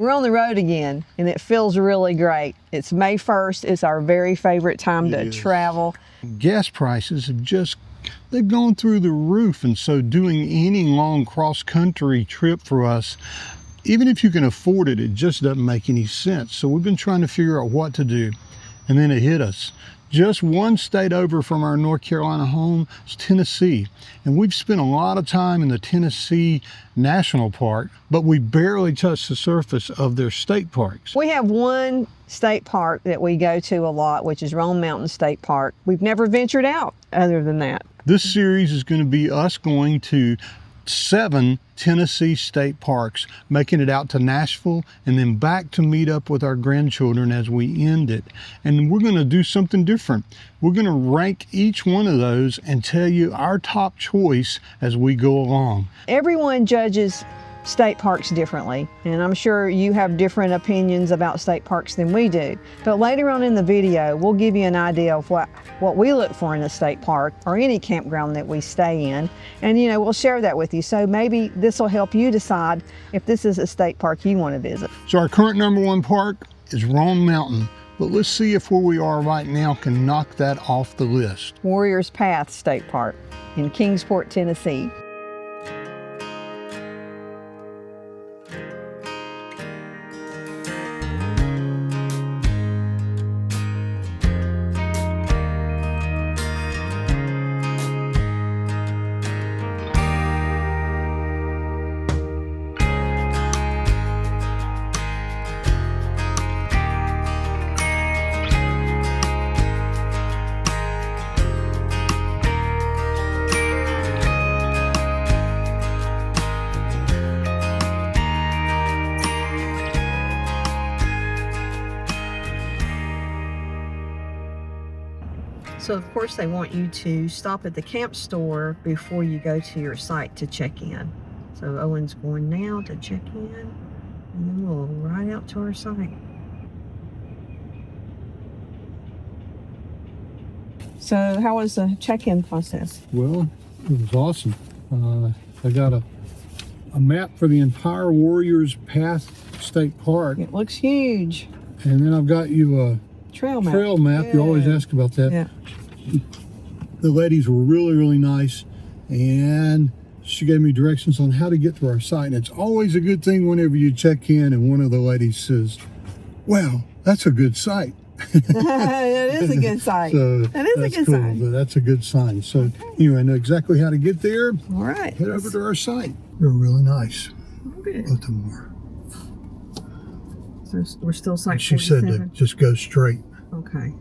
We're on the road again, and it feels really great. It's May 1st. It's our very favorite time to travel. Gas prices have they've gone through the roof, and so doing any long cross-country trip for us, even if you can afford it, it just doesn't make any sense. So we've been trying to figure out what to do, and then it hit us. Just one state over from our North Carolina home is Tennessee. And we've spent a lot of time in the Tennessee National Park, but we barely touched the surface of their state parks. We have one state park that we go to a lot, which is Roan Mountain State Park. We've never ventured out other than that. This series is going to be us going to 7 Tennessee state parks, making it out to Nashville and then back to meet up with our grandchildren as we end it. And we're going to do something different. We're going to rank each one of those and tell you our top choice as we go along. Everyone judges state parks differently, and I'm sure you have different opinions about state parks than we do. But later on in the video, we'll give you an idea of what we look for in a state park or any campground that we stay in, and we'll share that with you. So maybe this will help you decide if this is a state park you want to visit. So our current #1 park is Roan Mountain, but let's see if where we are right now can knock that off the list. Warriors Path State Park in Kingsport, Tennessee. So of course they want you to stop at the camp store before you go to your site to check in. So Owen's going now to check in, and then we'll ride out to our site. So how was the check-in process? Well, it was awesome. I got a map for the entire Warriors Path State Park. It looks huge. And then I've got you a trail map. Yeah. You always ask about that. Yeah. The ladies were really, really nice, and she gave me directions on how to get to our site. And it's always a good thing whenever you check in and one of the ladies says, "Well, that's a good site." It is a good site. So that is a good cool. sign. That's a good sign. So anyway, I know exactly how to get there. All right. Head over to our site. They're really nice. Okay. Both of them were. So we're still site She 47? said to just go straight. Okay.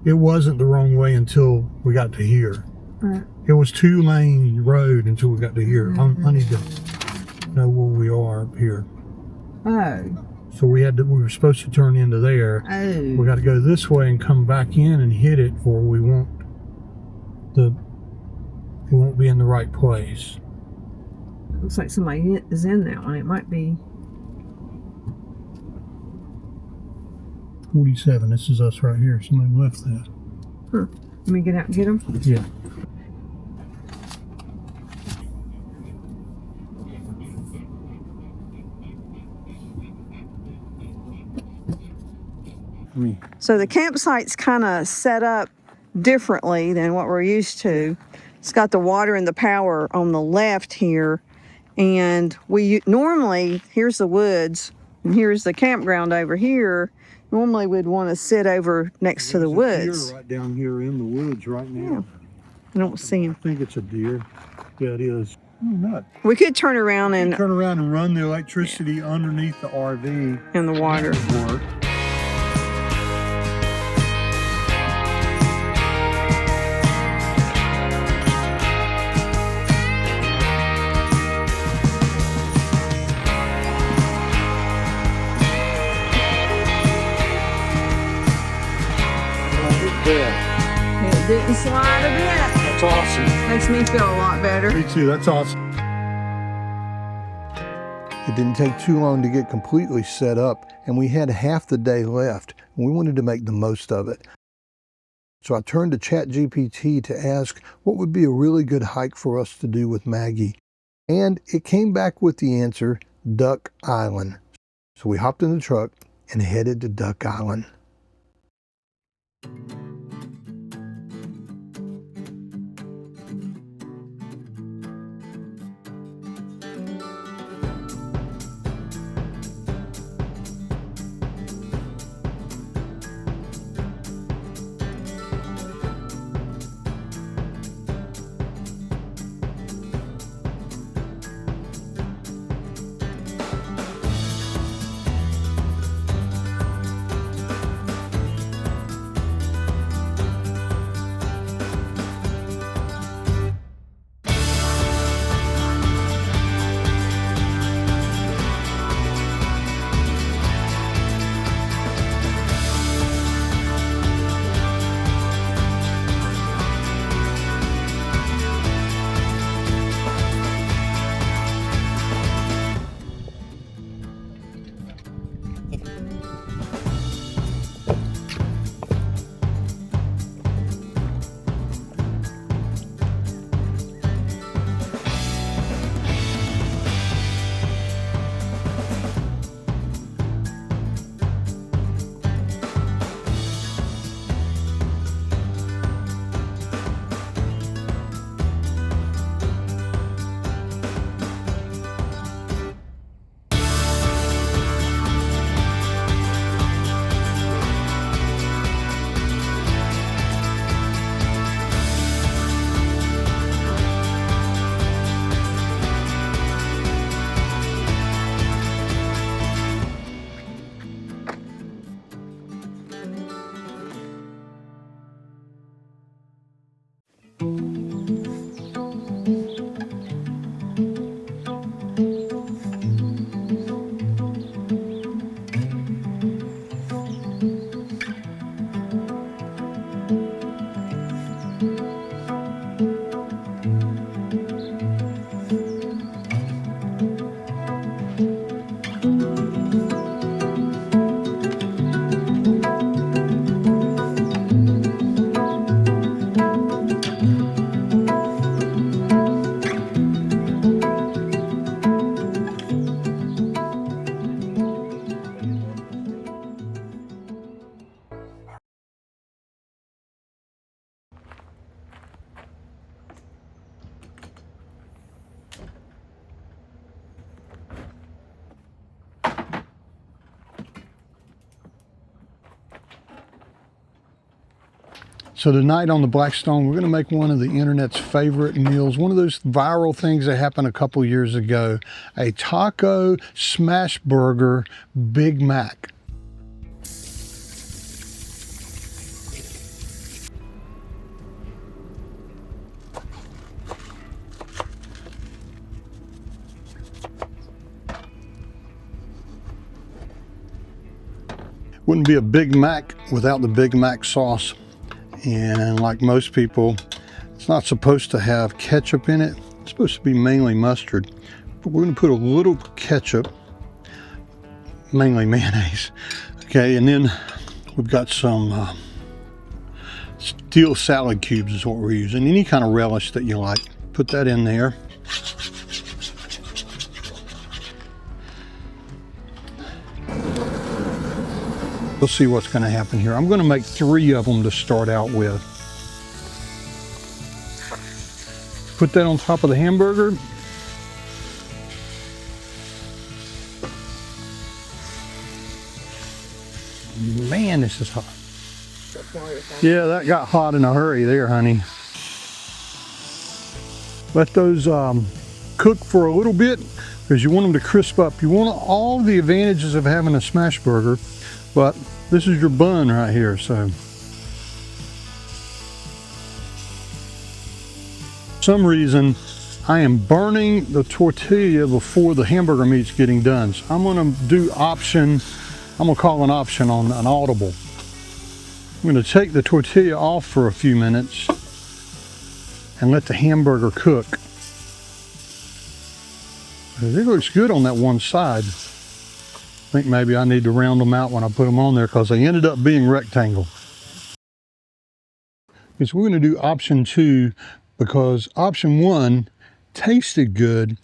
It wasn't the wrong way until we got to here. Right. It was 2-lane road until we got to here. I need to know where we are up here. Oh. So we were supposed to turn into there. Oh. We got to go this way and come back in and hit it, or we won't be in the right place. Looks like somebody is in that one. It might be 47. This is us right here. Somebody left that. Huh. Let me get out and get them. Yeah. So the campsite's kind of set up differently than what we're used to. It's got the water and the power on the left here, and we normally, here's the woods and here's the campground over here. Normally we'd want to sit over next to the woods. Deer right down here in the woods right now. Yeah. I don't see him. I think it's a deer. Yeah, it is. Oh, nut. We could turn around and run the electricity underneath the RV. in the water. Work. It didn't slide a bit. That's awesome. Makes me feel a lot better. Me too, that's awesome. It didn't take too long to get completely set up, and we had half the day left, and we wanted to make the most of it. So I turned to ChatGPT to ask what would be a really good hike for us to do with Maggie. And it came back with the answer Duck Island. So we hopped in the truck and headed to Duck Island. So tonight on the Blackstone, we're going to make one of the internet's favorite meals, one of those viral things that happened a couple years ago, a taco smash burger Big Mac. Wouldn't be a Big Mac without the Big Mac sauce. And like most people, it's not supposed to have ketchup in it. It's supposed to be mainly mustard. But we're going to put a little ketchup, mainly mayonnaise. Okay, and then we've got some steel salad cubes is what we're using. Any kind of relish that you like. Put that in there. We'll see what's going to happen here. I'm going to make 3 of them to start out with. Put that on top of the hamburger. Man, this is hot. Yeah, that got hot in a hurry there, honey. Let those cook for a little bit because you want them to crisp up. You want all the advantages of having a smash burger. But this is your bun right here, so. For some reason, I am burning the tortilla before the hamburger meat's getting done. So I'm gonna do option, I'm gonna call an option on an audible. I'm gonna take the tortilla off for a few minutes and let the hamburger cook. It looks good on that one side. I think maybe I need to round them out when I put them on there because they ended up being rectangle. Okay, so we're going to do option 2 because option 1 tasted good,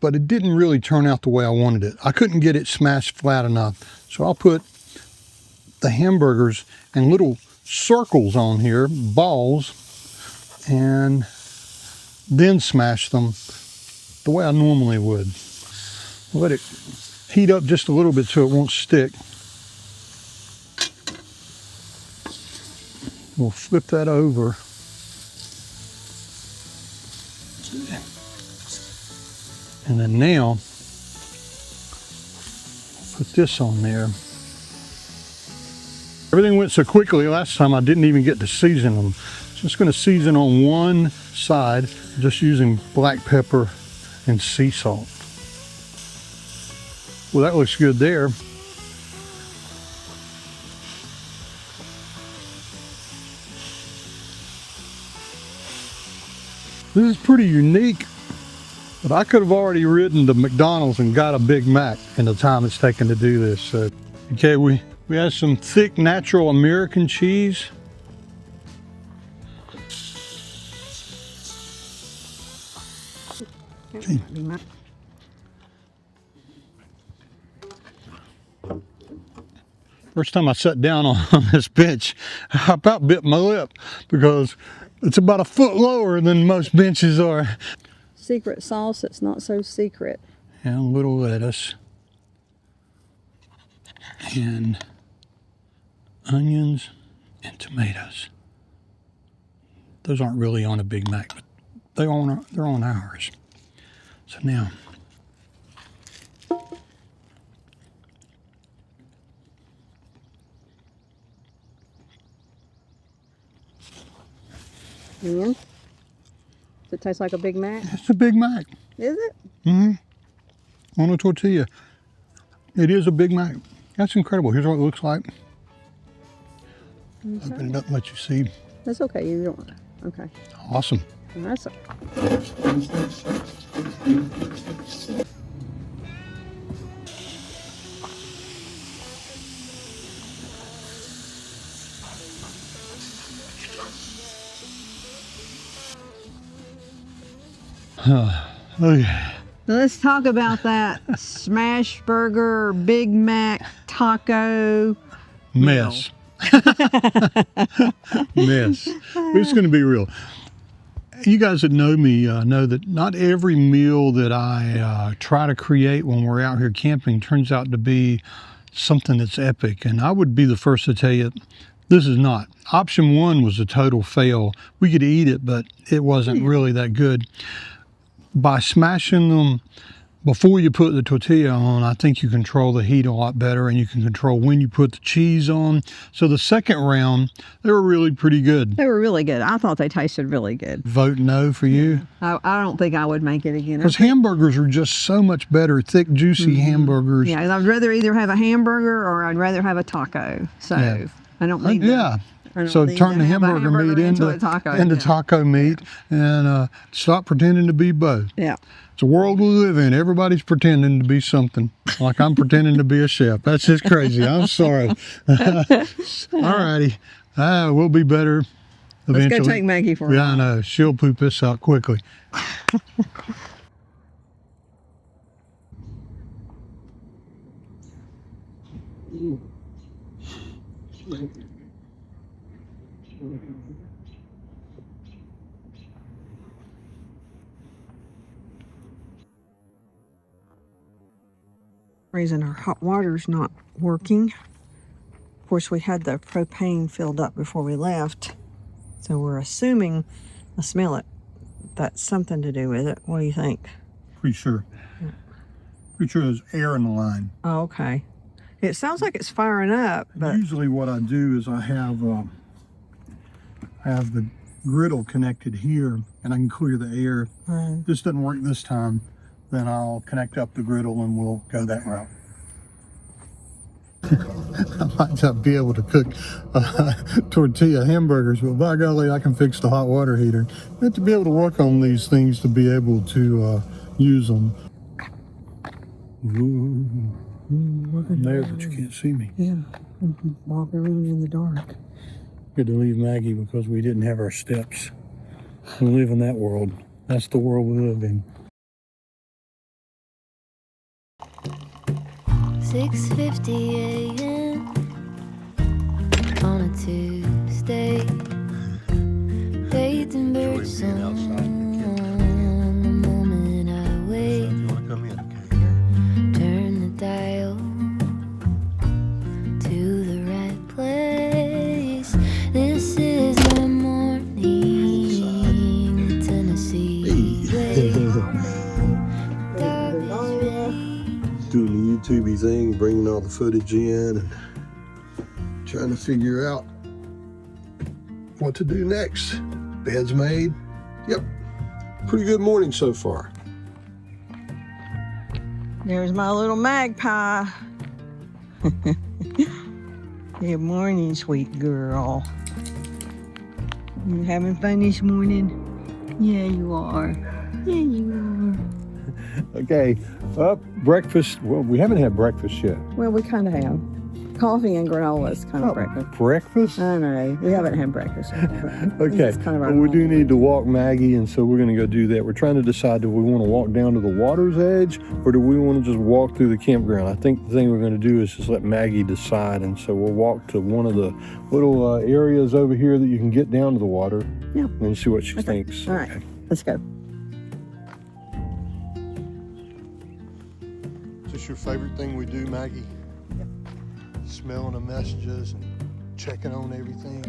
but it didn't really turn out the way I wanted it. I couldn't get it smashed flat enough. So I'll put the hamburgers in little circles on here, balls, and then smash them the way I normally would. Let it heat up just a little bit so it won't stick. We'll flip that over. And then now, put this on there. Everything went so quickly last time I didn't even get to season them. Just going to season on one side, just using black pepper and sea salt. Well, that looks good there. This is pretty unique, but I could have already ridden to McDonald's and got a Big Mac in the time it's taken to do this. So, okay, we have some thick natural American cheese. Okay. First time I sat down on this bench, I about bit my lip because it's about a foot lower than most benches are. Secret sauce that's not so secret. And a little lettuce. And onions and tomatoes. Those aren't really on a Big Mac, but they're on ours. So now, And does it taste like a Big Mac? it's a Big Mac. Is it? Mm-hmm. On a tortilla. It is a Big Mac. That's incredible. Here's what it looks like. Open it up and let you see. That's okay. You don't. Okay. Awesome. That's Okay. Let's talk about that smash burger, Big Mac, taco Mess. Mess. It's going to be real. You guys that know me know that not every meal that I try to create when we're out here camping turns out to be something that's epic. And I would be the first to tell you, this is not. Option one was a total fail. We could eat it, but it wasn't really that good. By smashing them before you put the tortilla on, I think you control the heat a lot better, and you can control when you put the cheese on. So the second round, they were really pretty good. They were really good. I thought they tasted really good. Vote no for you? I don't think I would make it again. Because hamburgers are just so much better, thick, juicy hamburgers. Yeah, I'd rather either have a hamburger or I'd rather have a taco. So Yeah. I don't need So turn the hamburger meat into taco meat and stop pretending to be both. Yeah. It's a world we live in. Everybody's pretending to be something. Like I'm pretending to be a chef. That's just crazy. I'm sorry. All righty. We'll be better eventually. Let's go take Maggie for a Yeah, while. I know. She'll poop this out quickly. Reason our hot water's not working. Of course, we had the propane filled up before we left, so we're assuming, I smell it, that's something to do with it. What do you think? Pretty sure. Pretty sure there's air in the line. Oh, okay. It sounds like it's firing up, but Usually what I do is I have the griddle connected here and I can clear the air. If this doesn't work this time, then I'll connect up the griddle and we'll go that route. I might not be able to cook tortilla hamburgers, but by golly, I can fix the hot water heater. I have to be able to work on these things to be able to use them. I'm there, but you can't see me. yeah, walking around in the dark. Good to leave Maggie because we didn't have our steps. We live in that world. That's the world we live in. 6:50 a.m. on a Tuesday. Bathed in bird song. The moment I wake, turn the dial to the right place. This is my morning, Tennessee way. Dog is ready. Doing the YouTube thing, bringing all the footage in and trying to figure out what to do next. Bed's made. Yep. Pretty good morning so far. There's my little magpie. Good morning, sweet girl. You having fun this morning? Yeah, you are. Yeah, you are. Okay, up breakfast. Well, we haven't had breakfast yet. Well, we kind of have. Coffee and granola is kind of breakfast. Breakfast? I know. We haven't had breakfast yet. Okay, It's kind of our well, we do normal. need to walk Maggie, and so we're going to go do that. We're trying to decide, do we want to walk down to the water's edge, or do we want to just walk through the campground? I think the thing we're going to do is just let Maggie decide, and so we'll walk to one of the little areas over here that you can get down to the water, Yeah. and see what she thinks. All right, let's go. Is this your favorite thing we do, Maggie? Yep. Smelling the messages and checking on everything.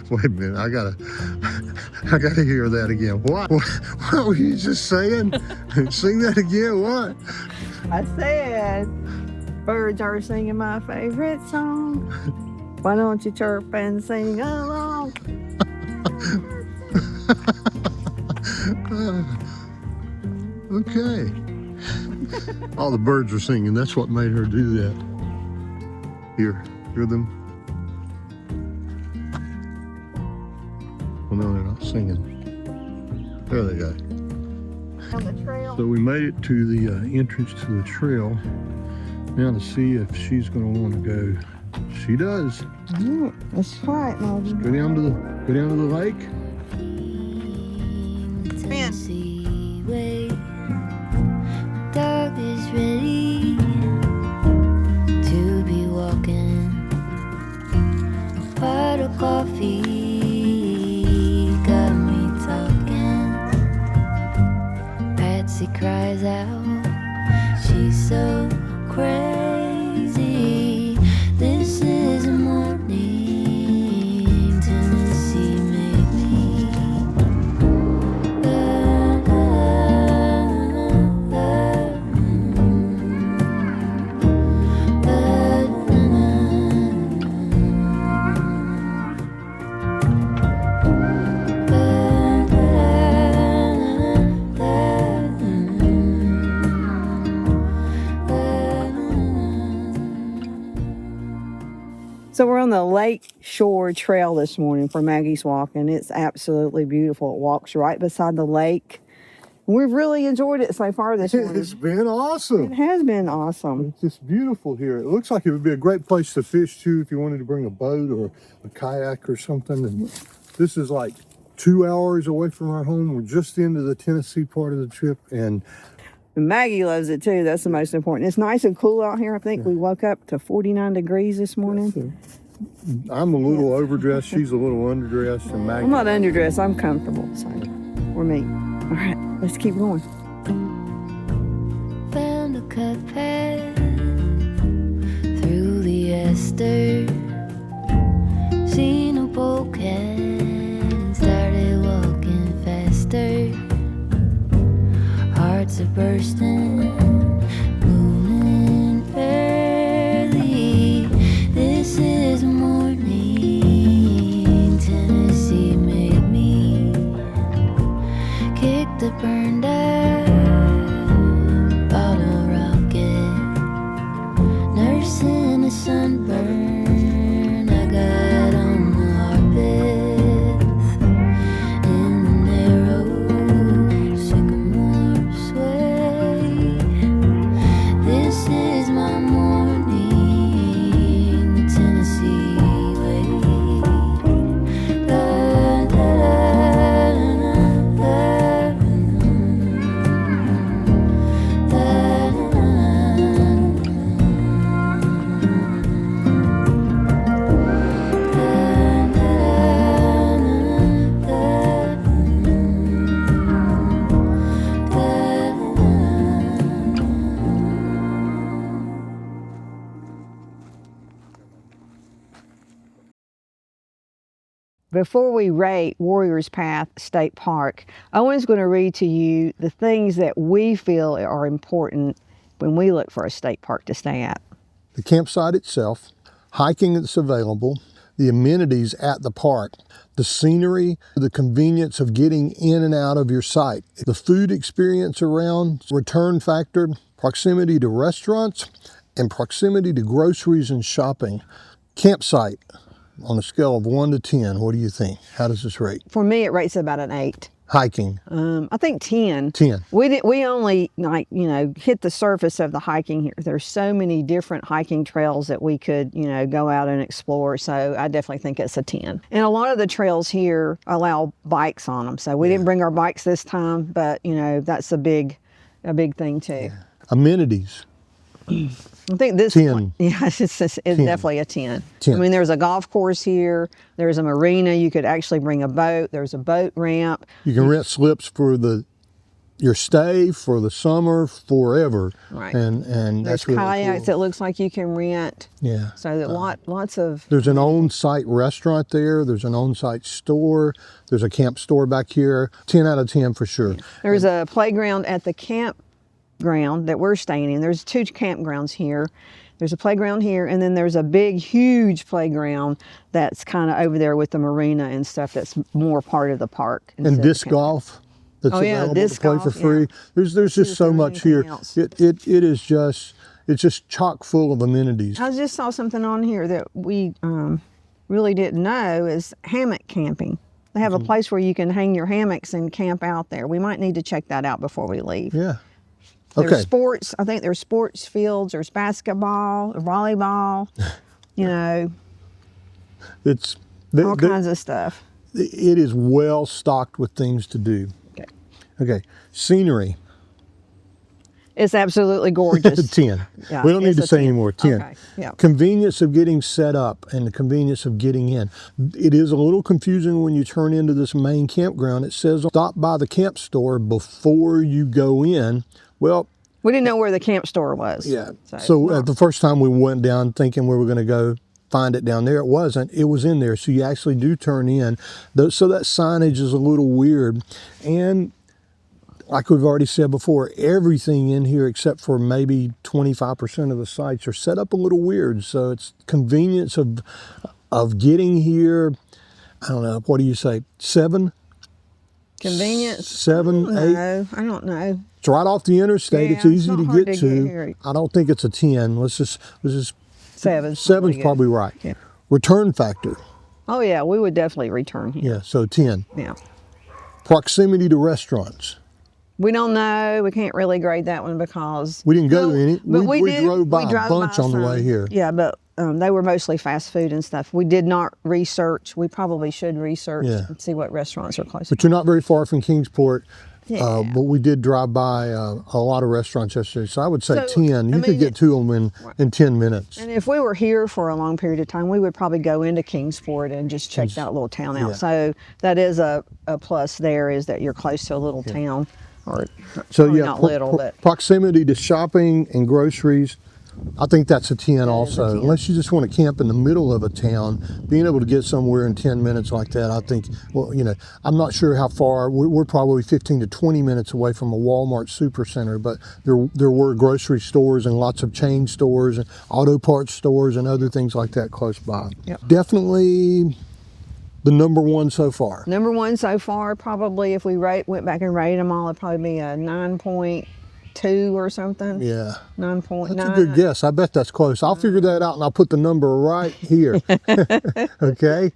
Wait a minute, I gotta hear that again. What were you just saying? Sing that again, what? I said, birds are singing my favorite song. Why don't you chirp and sing along? Okay. All the birds are singing. That's what made her do that. Hear them? Well, no, they're not singing. There they go. On the trail. So we made it to the entrance to the trail. Now to see if she's going to want to go. She does. Yeah, that's right, Mom. Go down to the lake. Tennessee way. Dog is ready to be walking. Pot of coffee got me talking. Patsy cries out, she's so crazy. This is a morning, Tennessee made me. So we're on the Lake Shore Trail this morning for Maggie's Walk, and it's absolutely beautiful. It walks right beside the lake. We've really enjoyed it so far this morning. It's been awesome. It has been awesome. It's just beautiful here. It looks like it would be a great place to fish too if you wanted to bring a boat or a kayak or something. And this is like 2 hours away from our home. We're just into the Tennessee part of the trip, and Maggie loves it too. That's the most important. It's nice and cool out here. I think we woke up to 49 degrees this morning. I'm a little overdressed. She's a little underdressed, and Maggie. I'm not underdressed. I'm comfortable. So we're me. All right, let's keep going. Found a cut path through the Esther. Seen a bouquet and started walking faster. Hearts are bursting, moving early. This is morning, Tennessee made me. Kick the burned out bottle rocket, nursing a sunburn I got on the Harpeth in the narrow sycamore sway. This is my morning, the Tennessee way. La, la, la, la, la. Before we rate Warriors Path State Park, Owen's going to read to you the things that we feel are important when we look for a state park to stay at. The campsite itself, hiking that's available, the amenities at the park, the scenery, the convenience of getting in and out of your site, the food experience around, return factor, proximity to restaurants, and proximity to groceries and shopping. Campsite, on a scale of 1 to 10, what do you think? How does this rate? For me, it rates about an 8. Hiking. I think 10. 10. We only hit the surface of the hiking here. There's so many different hiking trails that we could go out and explore. So I definitely think it's a 10. And a lot of the trails here allow bikes on them. So we didn't bring our bikes this time, but that's a big thing too. Yeah. Amenities. I think this 10. one, it's 10. definitely a 10. 10. I mean, there's a golf course here. There's a marina. You could actually bring a boat. There's a boat ramp. You can rent slips for your stay, for the summer, forever. Right. And There's that's really kayaks cool. that looks like you can rent. Yeah. So that lots of. There's an on-site restaurant there. There's an on-site store. There's a camp store back here. 10 out of 10 for sure. There's a playground at the campground that we're staying in. There's 2 campgrounds here. There's a playground here, and then there's a big, huge playground that's kind of over there with the marina and stuff that's more part of the park. And disc golf that's available disc to play golf, for free. yeah. There's just so much here. It's just chock full of amenities. I just saw something on here that we really didn't know is hammock camping. They have a place where you can hang your hammocks and camp out there. We might need to check that out before we leave. Yeah. There's Okay. sports. I think there's sports fields. There's basketball, volleyball, It's all kinds of stuff. It is well stocked with things to do. Okay. Scenery. It's absolutely gorgeous. 10. Yeah, We don't need it's to a say 10. anymore. 10. Okay, yeah. Convenience of getting set up and the convenience of getting in. It is a little confusing when you turn into this main campground. It says stop by the camp store before you go in. Well, We didn't know where the camp store was. yeah. So the first time we went down thinking we were going to go find it down there, it wasn't. It was in there. So you actually do turn in. So that signage is a little weird. And like we've already said before, everything in here except for maybe 25% of the sites are set up a little weird. So it's convenience of getting here. I don't know. What do you say? 7? Convenience? 7, 8? No, I don't know. It's right off the interstate. Yeah, it's easy it's to not hard get to to. get here. I don't think it's a 10. Let's just 7's 7's probably right. Yeah. Return factor. Oh yeah, we would definitely return here. Yeah, so 10. Yeah. Proximity to restaurants. We don't know. We can't really grade that one because We didn't go to any. But We drove by a drove bunch on the way some. here. Yeah, but they were mostly fast food and stuff. We did not research. We probably should research and see what restaurants are close. But you're not very far from Kingsport. Yeah. But we did drive by a lot of restaurants yesterday. So I would say So, 10. You I could mean, get to them in 10 minutes. And if we were here for a long period of time, we would probably go into Kingsport and just check that little town out. Yeah. So that is a plus there, is that you're close to a little town. Or So probably yeah, not little, but proximity to shopping and groceries. I think that's a 10 also. 10. Unless you just want to camp in the middle of a town, being able to get somewhere in 10 minutes like that, I think, well, I'm not sure how far. We're probably 15 to 20 minutes away from a Walmart supercenter, but there were grocery stores and lots of chain stores and auto parts stores and other things like that close by. Yep. Definitely the number one so far. number one so far, probably if we went back and rated them all, it'd probably be a 9.2 or something. Yeah. 9.9. That's a good guess. I bet that's close. I'll figure that out and I'll put the number right here. Okay.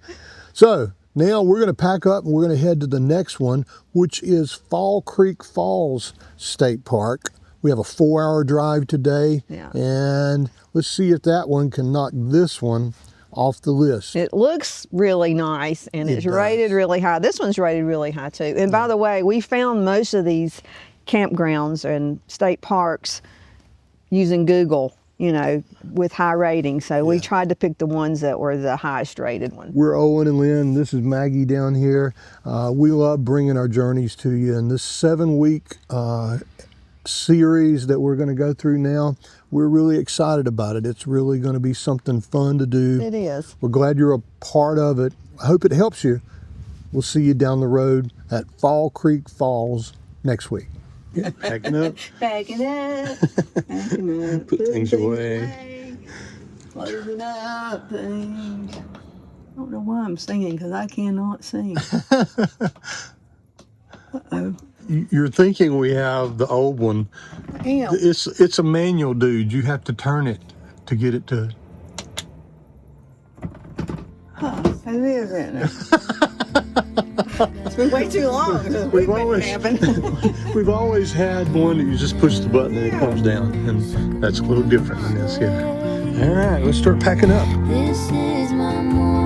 So now we're going to pack up and we're going to head to the next one, which is Fall Creek Falls State Park. We have a 4-hour drive today. Yeah. And let's see if that one can knock this one off the list. It looks really nice, and it's rated really high. This one's rated really high too. And by the way, we found most of these campgrounds and state parks using Google, with high ratings. So we tried to pick the ones that were the highest rated ones. We're Owen and Lynn. This is Maggie down here. We love bringing our journeys to you. And this 7-week series that we're going to go through now, we're really excited about it. It's really going to be something fun to do. It is. We're glad you're a part of it. I hope it helps you. We'll see you down the road at Fall Creek Falls next week. Yeah, packing up. Packing up. Packing up. Put things away. Closing up things. I don't know why I'm singing, because I cannot sing. Uh-oh. You're thinking we have the old one. Damn. It's a manual, dude. You have to turn it to get it to. Huh. It is, isn't it? It's been way too long since We've we've been always- camping. We've always had one that you just push the button and it comes down, and that's a little different than this. Yeah. All right, let's start packing up. This is my morning.